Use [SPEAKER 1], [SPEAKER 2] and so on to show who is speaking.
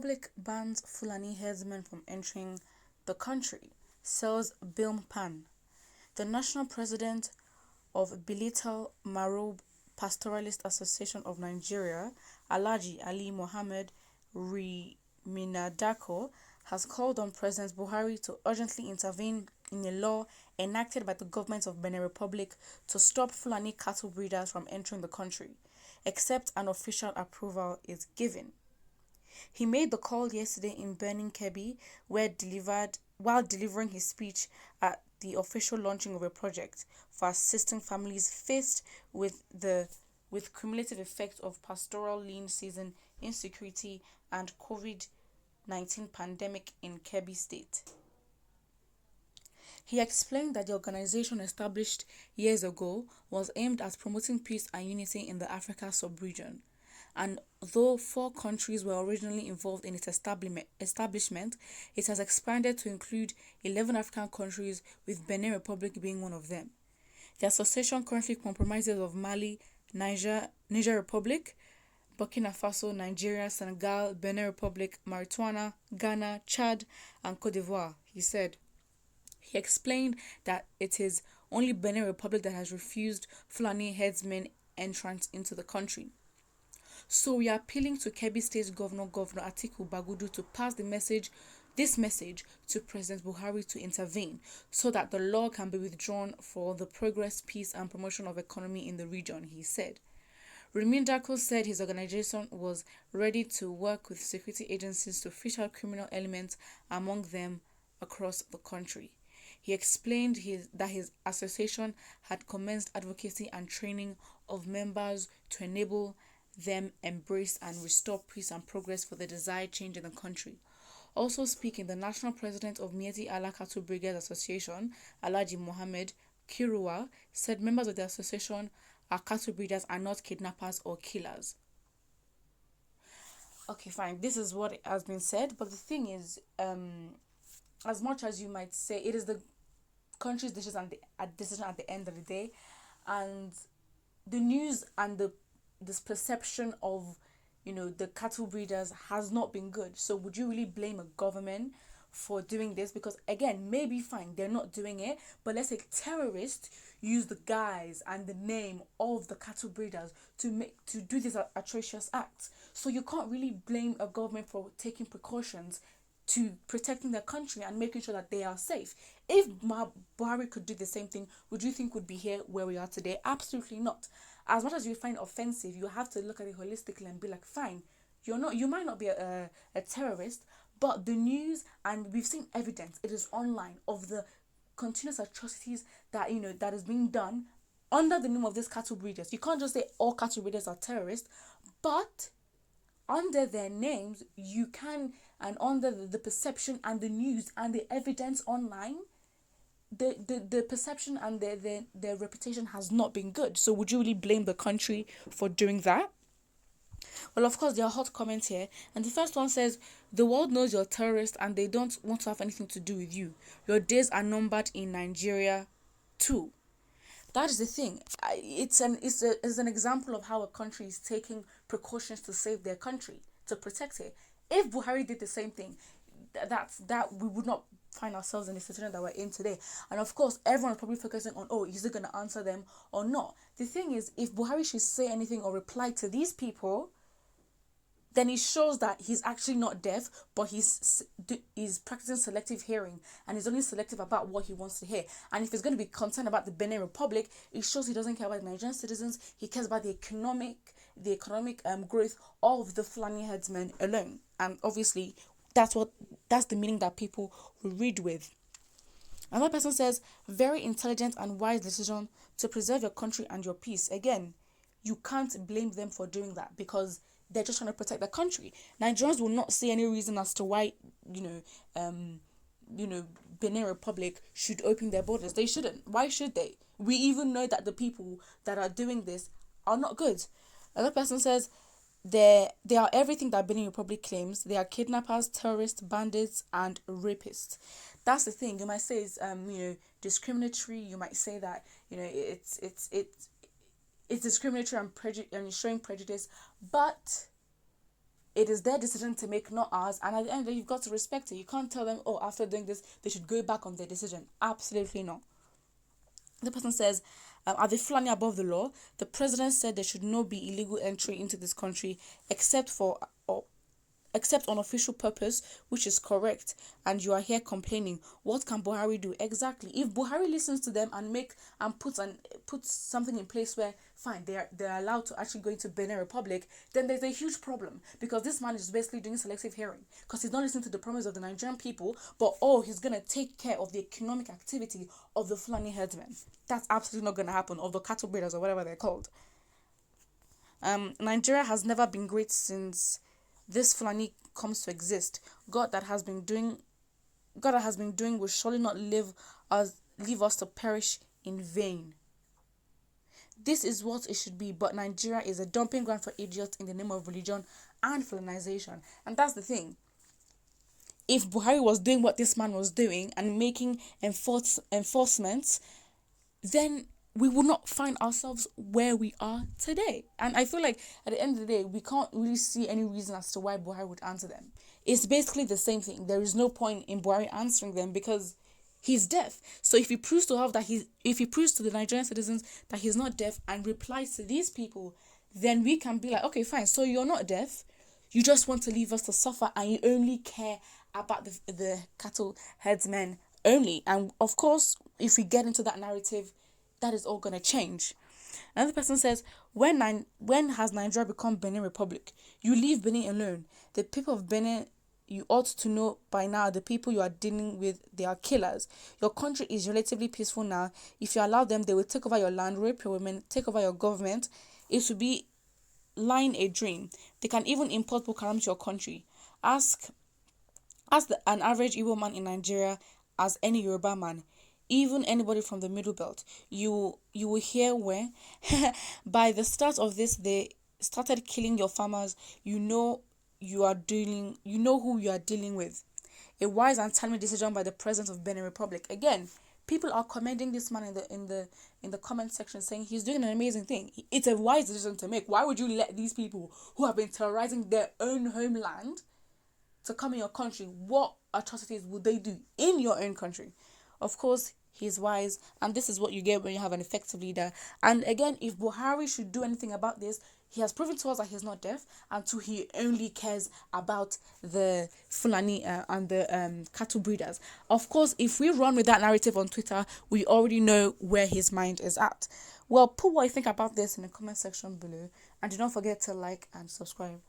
[SPEAKER 1] Republic bans Fulani herdsmen from entering the country, says Bilmpan. The national president of Bilital Marub Pastoralist Association of Nigeria, Alhaji Ali Mohammed Riminadako, has called on President Buhari to urgently intervene in a law enacted by the government of Benin Republic to stop Fulani cattle breeders from entering the country, except an official approval is given. He made the call yesterday in BENIN, Kebbi, while delivering his speech at the official launching of a project for assisting families faced with cumulative effects of pastoral lean season, insecurity, and COVID-19 pandemic in Kebbi State. He explained that the organization established years ago was aimed at promoting peace and unity in the Africa sub-region. And though 4 countries were originally involved in its establishment, it has expanded to include 11 African countries, with Benin Republic being one of them. The association currently comprises of Mali, Niger Republic, Burkina Faso, Nigeria, Senegal, Benin Republic, Mauritania, Ghana, Chad, and Cote d'Ivoire, he said. He explained that it is only Benin Republic that has refused Fulani herdsmen entrance into the country. So we are appealing to Kebbi State Governor Atiku Bagudu to pass this message to President Buhari to intervene so that the law can be withdrawn for the progress, peace, and promotion of economy in the region, he said. Rimindako said his organization was ready to work with security agencies to fish out criminal elements among them across the country. He explained that his association had commenced advocacy and training of members to enable them embrace and restore peace and progress for the desired change in the country. Also speaking, the national president of Mieti Allah Cattle Brigade Association, Alhaji Mohammed Kiruwa, said members of the association are cattle breeders and not kidnappers or killers. Okay, fine. This is what has been said, but the thing is, as much as you might say, it is the country's decision at the end of the day, and the news and this perception of the cattle breeders has not been good. So would you really blame a government for doing this? Because again, maybe fine, they're not doing it, but let's say terrorists use the guise and the name of the cattle breeders to do these atrocious acts. So you can't really blame a government for taking precautions to protecting their country and making sure that they are safe. If Buhari could do the same thing, would you think we'd be here where we are today? Absolutely not. As much as you find offensive, you have to look at it holistically and be like, fine, you might not be a terrorist, but the news, and we've seen evidence, it is online, of the continuous atrocities that that is being done under the name of these cattle breeders. You can't just say all cattle breeders are terrorists, but under their names you can, and under the perception and the news and the evidence online, the perception and their reputation has not been good. So would you really blame the country for doing that? Well, of course, there are hot comments here, and the first one says, the world knows you're a terrorist and they don't want to have anything to do with you. Your days are numbered in Nigeria too. That is the thing. It's an example of how a country is taking precautions to save their country, to protect it. If Buhari did the same thing, that we would not find ourselves in the situation that we're in today. And of course, everyone is probably focusing on, is he going to answer them or not? The thing is, if Buhari should say anything or reply to these people, then it shows that he's actually not deaf, but he's practicing selective hearing, and he's only selective about what he wants to hear. And if he's going to be concerned about the Benin Republic, it shows he doesn't care about the Nigerian citizens. He cares about the economic growth of the Fulani herdsmen alone. And obviously, that's the meaning that people will read with. Another person says, very intelligent and wise decision to preserve your country and your peace. Again, you can't blame them for doing that because they're just trying to protect the country. Nigerians will not see any reason as to why, Benin Republic should open their borders. They shouldn't. Why should they? We even know that the people that are doing this are not good. Another person says, they are everything that Benin Republic claims. They are kidnappers, terrorists, bandits, and rapists. That's the thing. You might say it's discriminatory. You might say that it's discriminatory and showing prejudice, but It is their decision to make, not ours. And at the end of the day, you've got to respect it. You can't tell them, oh, after doing this, they should go back on their decision. Absolutely not. The person says, are the Fulani above the law? The president said there should not be illegal entry into this country except on official purpose, which is correct, and you are here complaining. What can Buhari do? Exactly. If Buhari listens to them and puts something in place where fine, they're allowed to actually go into Benin Republic, then there's a huge problem, because this man is basically doing selective hearing, because he's not listening to the promise of the Nigerian people, but he's gonna take care of the economic activity of the Fulani herdsmen. That's absolutely not gonna happen, of the cattle breeders or whatever they're called. Nigeria has never been great since this Fulani comes to exist. God that has been doing will surely not leave us to perish in vain. This is what it should be, but Nigeria is a dumping ground for idiots in the name of religion and Fulanization. And that's the thing. If Buhari was doing what this man was doing and making enforcements, then we will not find ourselves where we are today. And I feel like at the end of the day, we can't really see any reason as to why Buhari would answer them. It's basically the same thing. There is no point in Buhari answering them because he's deaf. So if he proves to the Nigerian citizens that he's not deaf and replies to these people, then we can be like, okay, fine. So you're not deaf. You just want to leave us to suffer, and you only care about the cattle herdsmen only. And of course, if we get into that narrative, that is all going to change. Another person says, when has Nigeria become Benin Republic? You leave Benin alone. The people of Benin, you ought to know by now, the people you are dealing with, they are killers. Your country is relatively peaceful now. If you allow them, they will take over your land, rape your women, take over your government. It will be lying a dream. They can even import Boko Haram to your country. Ask an average Igbo man in Nigeria as any Yoruba man, even anybody from the Middle Belt. You will hear where by the start of this, they started killing your farmers. You know who you are dealing with. A wise and timely decision by the president of Benin Republic. Again, people are commending this man in the comment section, saying he's doing an amazing thing. It's a wise decision to make. Why would you let these people who have been terrorizing their own homeland to come in your country? What atrocities would they do in your own country? Of course, he's wise, and this is what you get when you have an effective leader. And again, if Buhari should do anything about this, he has proven to us that he's not deaf, and he only cares about the Fulani and the cattle breeders. Of course, if we run with that narrative on Twitter, we already know where his mind is at. Well, put what you think about this in the comment section below, and do not forget to like and subscribe.